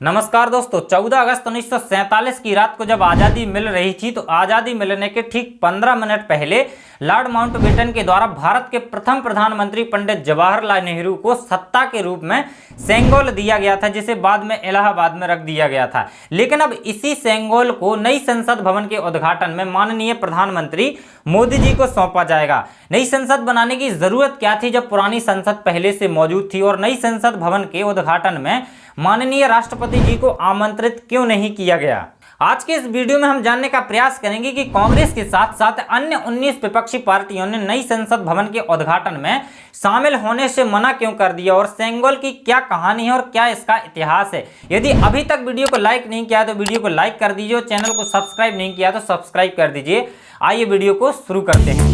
नमस्कार दोस्तों, 14 अगस्त 1947 की रात को जब आज़ादी मिल रही थी तो आज़ादी मिलने के ठीक 15 मिनट पहले लॉर्ड माउंटबेटन के द्वारा भारत के प्रथम प्रधानमंत्री पंडित जवाहरलाल नेहरू को सत्ता के रूप में सेंगोल दिया गया था, जिसे बाद में इलाहाबाद में रख दिया गया था। लेकिन अब इसी सेंगोल को नई संसद भवन के उद्घाटन में माननीय प्रधानमंत्री मोदी जी को सौंपा जाएगा। नई संसद बनाने की जरूरत क्या थी जब पुरानी संसद पहले से मौजूद थी, और नई संसद भवन के उद्घाटन में माननीय राष्ट्रपति जी को आमंत्रित क्यों नहीं किया गया। आज के इस वीडियो में हम जानने का प्रयास करेंगे कि कांग्रेस के साथ साथ अन्य 19 विपक्षी पार्टियों ने नई संसद भवन के उद्घाटन में शामिल होने से मना क्यों कर दिया, और सेंगोल की क्या कहानी है और क्या इसका इतिहास है। यदि अभी तक वीडियो को लाइक नहीं किया तो वीडियो को लाइक कर दीजिए, और चैनल को सब्सक्राइब नहीं किया तो सब्सक्राइब कर दीजिए। आइए वीडियो को शुरू करते हैं।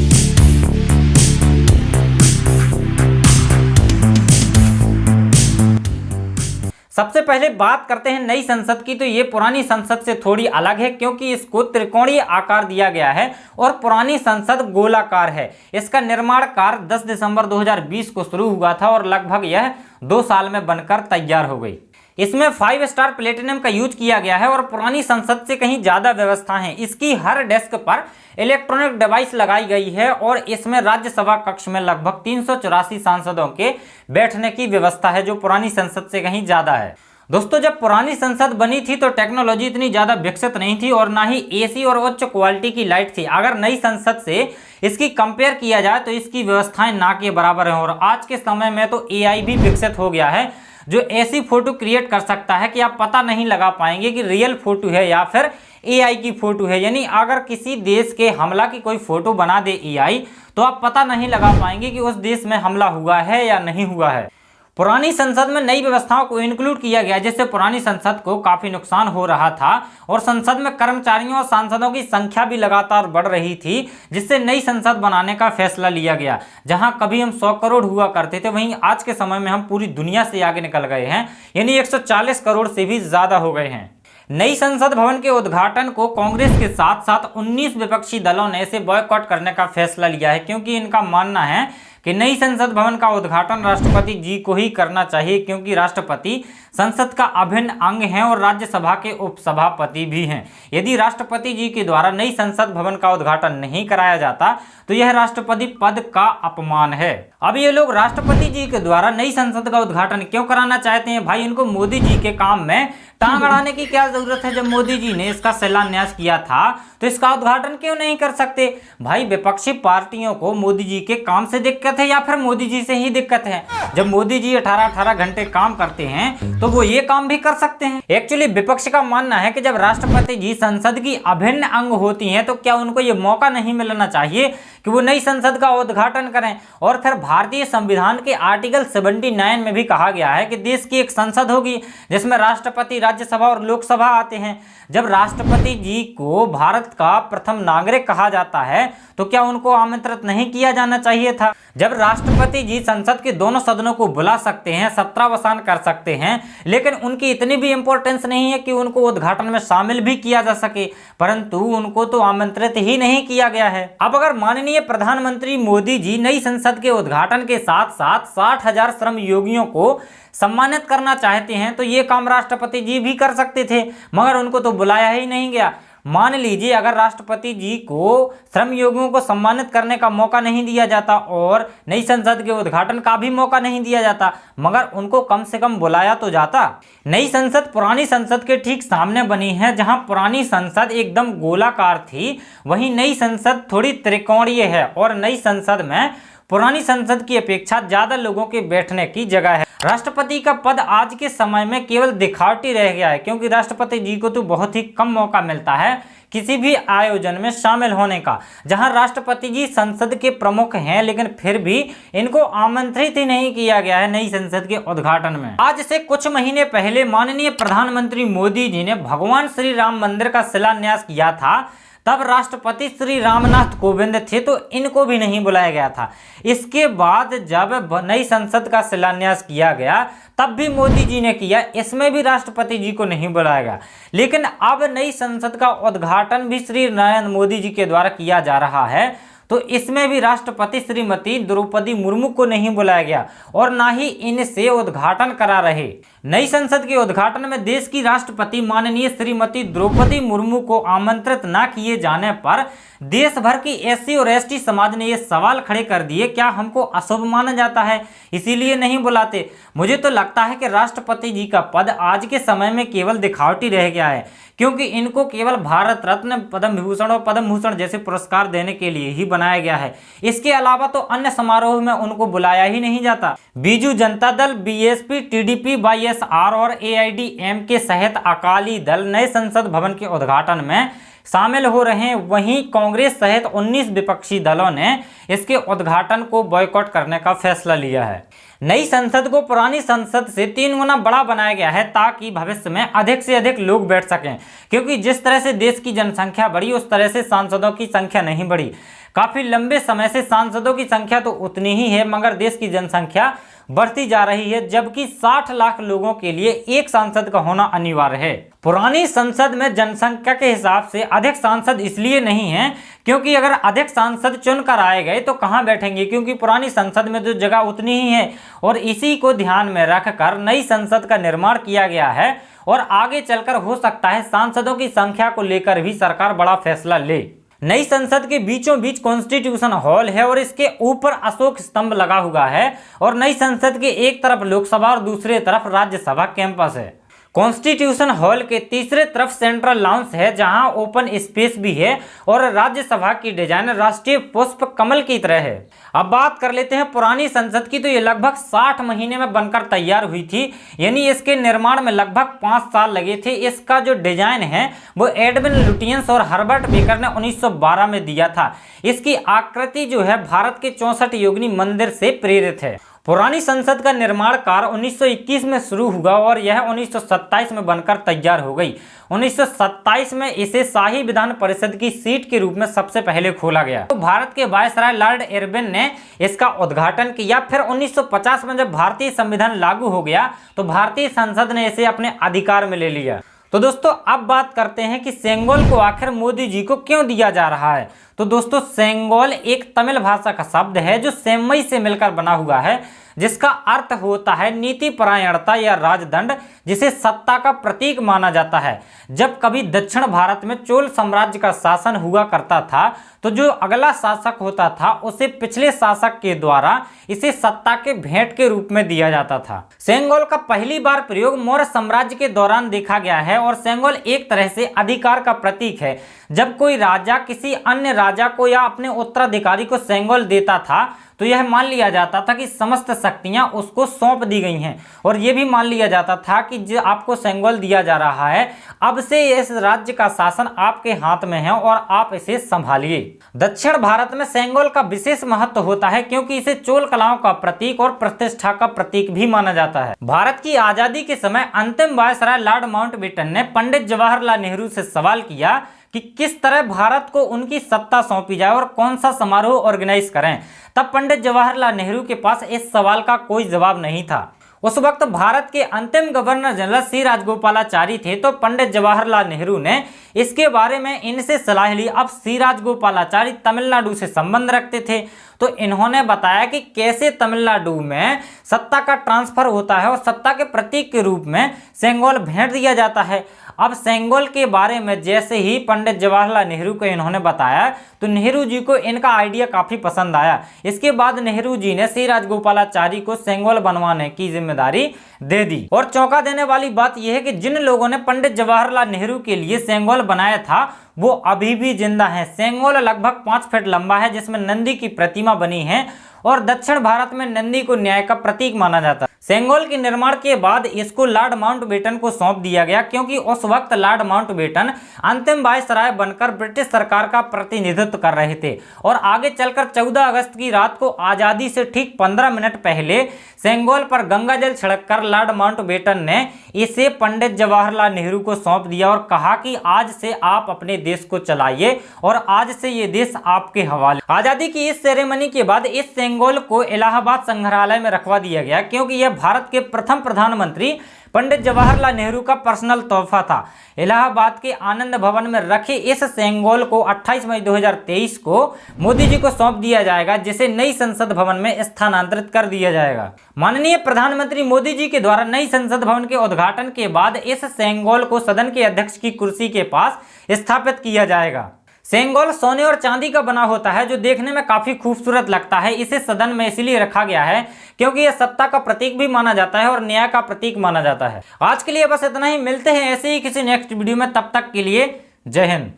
सबसे पहले बात करते हैं नई संसद की। तो ये पुरानी संसद से थोड़ी अलग है, क्योंकि इसको त्रिकोणीय आकार दिया गया है और पुरानी संसद गोलाकार है। इसका निर्माण कार्य 10 दिसंबर 2020 को शुरू हुआ था और लगभग यह 2 साल में बनकर तैयार हो गई। इसमें 5 स्टार प्लेटिनम का यूज किया गया है और पुरानी संसद से कहीं ज्यादा व्यवस्था है। इसकी हर डेस्क पर इलेक्ट्रॉनिक डिवाइस लगाई गई है और इसमें राज्यसभा कक्ष में लगभग 384 सांसदों के बैठने की व्यवस्था है, जो पुरानी संसद से कहीं ज्यादा है। दोस्तों, जब पुरानी संसद बनी थी तो टेक्नोलॉजी इतनी ज्यादा विकसित नहीं थी और ना ही एसी और उच्च क्वालिटी की लाइट थी। अगर नई संसद से इसकी कंपेयर किया जाए तो इसकी व्यवस्थाएं ना के बराबर हैं। और आज के समय में तो एआई भी विकसित हो गया है, जो ऐसी फोटो क्रिएट कर सकता है कि आप पता नहीं लगा पाएंगे कि रियल फोटो है या फिर एआई की फोटो है। यानी अगर किसी देश के हमला की कोई फोटो बना दे एआई, तो आप पता नहीं लगा पाएंगे कि उस देश में हमला हुआ है या नहीं हुआ है। पुरानी संसद में नई व्यवस्थाओं को इंक्लूड किया गया, जिससे पुरानी संसद को काफी नुकसान हो रहा था और संसद में कर्मचारियों और सांसदों की संख्या भी लगातार बढ़ रही थी, जिससे नई संसद बनाने का फैसला लिया गया। जहां कभी हम 100 करोड़ हुआ करते थे, वहीं आज के समय में हम पूरी दुनिया से आगे निकल गए हैं, यानी 140 करोड़ से भी ज्यादा हो गए हैं। नई संसद भवन के उद्घाटन को कांग्रेस के साथ साथ 19 विपक्षी दलों ने इसे बॉयकॉट करने का फैसला लिया है, क्योंकि इनका मानना है कि नई संसद भवन का उद्घाटन राष्ट्रपति जी को ही करना चाहिए, क्योंकि राष्ट्रपति संसद का अभिन्न अंग हैं और राज्यसभा के उपसभापति भी हैं। यदि राष्ट्रपति जी के द्वारा नई संसद भवन का उद्घाटन नहीं कराया जाता तो यह राष्ट्रपति पद का अपमान है। अब ये लोग राष्ट्रपति जी के द्वारा नई संसद का उद्घाटन क्यों कराना चाहते हैं? भाई, इनको मोदी जी के काम में टांग अड़ाने की क्या जरूरत है? जब मोदी जी ने इसका शिलान्यास किया था तो इसका उद्घाटन क्यों नहीं कर सकते? भाई, विपक्षी पार्टियों को मोदी जी के काम से दिक्कत है या फिर मोदी जी से ही दिक्कत है? जब मोदी जी 18-18 घंटे काम करते हैं तो वो ये काम भी कर सकते हैं। एक्चुअली विपक्ष का मानना है कि जब राष्ट्रपति जी संसद की अभिन्न अंग होती हैं तो क्या उनको ये मौका नहीं मिलना चाहिए कि वो नई संसद का उद्घाटन करें? और फिर भारतीय संविधान के आर्टिकल 79 में भी कहा गया है कि देश की एक संसद होगी जिसमें राष्ट्रपति, राज्यसभा और लोकसभा आते हैं। जब राष्ट्रपति जी को भारत का प्रथम नागरिक कहा जाता है तो क्या उनको आमंत्रित नहीं किया जाना चाहिए था? जब राष्ट्रपति जी संसद के दोनों सदनों को बुला सकते हैं, सत्रावसान कर सकते हैं, लेकिन उनकी इतनी भी इंपॉर्टेंस नहीं है कि उनको उद्घाटन में शामिल भी किया जा सके, परंतु उनको तो आमंत्रित ही नहीं किया गया है। अब अगर माननीय प्रधानमंत्री मोदी जी नई संसद के उद्घाटन के साथ साथ 60,000 श्रम योगियों को सम्मानित करना चाहते हैं तो ये काम राष्ट्रपति जी भी कर सकते थे, मगर उनको तो बुलाया ही नहीं गया। मान लीजिए अगर राष्ट्रपति जी को श्रम योगियों को सम्मानित करने का मौका नहीं दिया जाता और नई संसद के उद्घाटन का भी मौका नहीं दिया जाता, मगर उनको कम से कम बुलाया तो जाता। नई संसद पुरानी संसद के ठीक सामने बनी है। जहां पुरानी संसद एकदम गोलाकार थी, वहीं नई संसद थोड़ी त्रिकोणीय है और नई संसद में पुरानी संसद की अपेक्षा ज्यादा लोगों के बैठने की जगह है। राष्ट्रपति का पद आज के समय में केवल दिखावटी रह गया है, क्योंकि राष्ट्रपति जी को तो बहुत ही कम मौका मिलता है किसी भी आयोजन में शामिल होने का। जहां राष्ट्रपति जी संसद के प्रमुख हैं, लेकिन फिर भी इनको आमंत्रित ही नहीं किया गया है नई संसद के उद्घाटन में। आज से कुछ महीने पहले माननीय प्रधानमंत्री मोदी जी ने भगवान श्री राम मंदिर का शिलान्यास किया था। तब राष्ट्रपति श्री रामनाथ कोविंद थे, तो इनको भी नहीं बुलाया गया था। इसके बाद जब नई संसद का शिलान्यास किया गया तब भी मोदी जी ने किया, इसमें भी राष्ट्रपति जी को नहीं बुलाया गया। लेकिन अब नई संसद का उद्घाटन भी श्री नरेंद्र मोदी जी के द्वारा किया जा रहा है, तो इसमें भी राष्ट्रपति श्रीमती द्रौपदी मुर्मू को नहीं बुलाया गया और ना ही इनसे उद्घाटन करा रहे। नई संसद के उद्घाटन में देश की राष्ट्रपति माननीय श्रीमती द्रौपदी मुर्मू को आमंत्रित न किए जाने पर देश भर की एससी और एसटी समाज ने ये सवाल खड़े कर दिए, क्या हमको अशुभ माना जाता है इसीलिए नहीं बुलाते। मुझे तो लगता है कि राष्ट्रपति जी का पद आज के समय में केवल दिखावटी रह गया है, क्योंकि इनको केवल भारत रत्न, पद्म विभूषण और पद्म भूषण जैसे पुरस्कार देने के लिए ही बनाया गया है। इसके अलावा तो अन्य समारोह में उनको बुलाया ही नहीं जाता। Biju Janata Dal, BSP, TDP, YSR और एआईडीएमके सहित अकाली दल नए संसद भवन के उद्घाटन में शामिल हो रहे हैं। वहीं कांग्रेस सहित 19 विपक्षी दलों ने इसके उद्घाटन को बॉयकॉट करने का फैसला लिया है। नई संसद को पुरानी संसद से 3 गुना बड़ा बनाया गया है ताकि भविष्य में अधिक से अधिक लोग बैठ सकें, क्योंकि जिस तरह से देश की जनसंख्या बढ़ी उस तरह से सांसदों की संख्या नहीं बढ़ी। काफी लंबे समय से सांसदों की संख्या तो उतनी ही है, मगर देश की जनसंख्या बढ़ती जा रही है, जबकि 60 लाख लोगों के लिए एक सांसद का होना अनिवार्य है। पुरानी संसद में जनसंख्या के हिसाब से अधिक सांसद इसलिए नहीं है क्योंकि अगर अधिक सांसद चुनकर आए गए तो कहां बैठेंगे, क्योंकि पुरानी संसद में तो जगह उतनी ही है। और इसी को ध्यान में रखकर नई संसद का निर्माण किया गया है और आगे चलकर हो सकता है सांसदों की संख्या को लेकर भी सरकार बड़ा फैसला ले। नई संसद के बीचों बीच कॉन्स्टिट्यूशन हॉल है और इसके ऊपर अशोक स्तंभ लगा हुआ है और नई संसद के एक तरफ लोकसभा और दूसरी तरफ राज्यसभा कैंपस है। कॉन्स्टिट्यूशन हॉल के तीसरे तरफ सेंट्रल लॉन्स है जहां ओपन स्पेस भी है और राज्यसभा की डिजाइन राष्ट्रीय पुष्प कमल की तरह है। अब बात कर लेते हैं पुरानी संसद की, तो ये लगभग 60 महीने में बनकर तैयार हुई थी, यानी इसके निर्माण में लगभग 5 साल लगे थे। इसका जो डिजाइन है वो एडविन लुटियंस और हर्बर्ट बेकर ने 1912 में दिया था। इसकी आकृति जो है भारत के 64 योगिनी मंदिर से प्रेरित है। पुरानी संसद का निर्माण कार्य 1921 में शुरू हुआ और यह 1927 में बनकर तैयार हो गई। 1927 में इसे शाही विधान परिषद की सीट के रूप में सबसे पहले खोला गया। तो भारत के वायसराय लॉर्ड इरविन ने इसका उद्घाटन किया। फिर 1950 में जब भारतीय संविधान लागू हो गया तो भारतीय संसद ने इसे अपने अधिकार में ले लिया। तो दोस्तों अब बात करते हैं कि सेंगोल को आखिर मोदी जी को क्यों दिया जा रहा है। तो दोस्तों सेंगोल एक तमिल भाषा का शब्द है जो सेम्मई से मिलकर बना हुआ है, जिसका अर्थ होता है नीति परायणता या राजदंड, जिसे सत्ता का प्रतीक माना जाता है। जब कभी दक्षिण भारत में चोल साम्राज्य का शासन हुआ करता था तो जो अगला शासक होता था उसे पिछले शासक के द्वारा इसे सत्ता के भेंट के रूप में दिया जाता था। सेंगोल का पहली बार प्रयोग मौर्य साम्राज्य के दौरान देखा गया है और सेंगोल एक तरह से अधिकार का प्रतीक है। जब कोई राजा किसी अन्य राजा को या अपने उत्तराधिकारी को सेंगोल देता था तो यह मान लिया जाता था कि समस्त शक्तियां उसको सौंप दी गई हैं और यह भी मान लिया जाता था कि जो आपको सेंगोल दिया जा रहा है अब से इस राज्य का शासन आपके हाथ में है और आप इसे संभालिए। दक्षिण भारत में सेंगोल का विशेष महत्व होता है क्योंकि इसे चोल कलाओं का प्रतीक और प्रतिष्ठा का प्रतीक भी माना जाता है। भारत की आजादी के समय अंतिम वायसराय लॉर्ड माउंटबेटन ने पंडित जवाहरलाल नेहरू से सवाल किया कि किस तरह भारत को उनकी सत्ता सौंपी जाए और कौन सा समारोह ऑर्गेनाइज करें। तब पंडित जवाहरलाल नेहरू के पास इस सवाल का कोई जवाब नहीं था। उस वक्त भारत के अंतिम गवर्नर जनरल सी राजगोपालाचारी थे, तो पंडित जवाहरलाल नेहरू ने इसके बारे में इनसे सलाह ली। अब सी राजगोपालाचारी तमिलनाडु से संबंध रखते थे, तो इन्होंने बताया कि कैसे तमिलनाडु में सत्ता का ट्रांसफर होता है और सत्ता के प्रतीक के रूप में सेंगोल भेंट दिया जाता है। अब सेंगोल के बारे में जैसे ही पंडित जवाहरलाल नेहरू को इन्होंने बताया तो नेहरू जी को इनका आइडिया काफी पसंद आया। इसके बाद नेहरू जी ने सी राजगोपालाचारी को सेंगोल बनवाने की जिम्मेदारी दे दी। और चौंका देने वाली बात यह है कि जिन लोगों ने पंडित जवाहरलाल नेहरू के लिए सेंगोल बनाया था वो अभी भी जिंदा है। सेंगोल लगभग 5 फीट लंबा है, जिसमें नंदी की प्रतिमा बनी है और दक्षिण भारत में नंदी को न्याय का प्रतीक माना जाता है। सेंगोल के निर्माण के बाद इसको लॉर्ड माउंटबेटन को सौंप दिया गया क्योंकि उस वक्त लॉर्ड माउंटबेटन अंतिम वायसराय बनकर ब्रिटिश सरकार का प्रतिनिधित्व कर रहे थे और आगे चलकर 14 अगस्त की रात को आजादी से ठीक 15 मिनट पहले सेंगोल पर गंगाजल छिड़ककर लॉर्ड माउंटबेटन ने इसे पंडित जवाहरलाल नेहरू को सौंप दिया और कहा कि आज से आप अपने देश को चलाइए और आज से ये देश आपके हवाले। आजादी की इस सेरेमनी के बाद इस सेंगोल को इलाहाबाद संग्रहालय में रखवा दिया गया क्योंकि यह भारत के प्रथम प्रधानमंत्री पंडित जवाहरलाल नेहरू का पर्सनल तोहफा था। इलाहाबाद के आनंद भवन में रखे इस सेंगोल को 28 मई 2023 को मोदी जी को सौंप दिया जाएगा, जिसे नई संसद भवन में स्थानांतरित कर दिया जाएगा। माननीय प्रधानमंत्री मोदी जी के द्वारा नई संसद भवन के उद्घाटन के बाद इस सेंगोल को सदन के अध्यक्ष की कुर्सी के पास स्थापित किया जाएगा। सेंगोल सोने और चांदी का बना होता है, जो देखने में काफी खूबसूरत लगता है। इसे सदन में इसलिए रखा गया है क्योंकि यह सत्ता का प्रतीक भी माना जाता है और न्याय का प्रतीक माना जाता है। आज के लिए बस इतना ही, मिलते हैं ऐसे ही किसी नेक्स्ट वीडियो में, तब तक के लिए जय हिंद।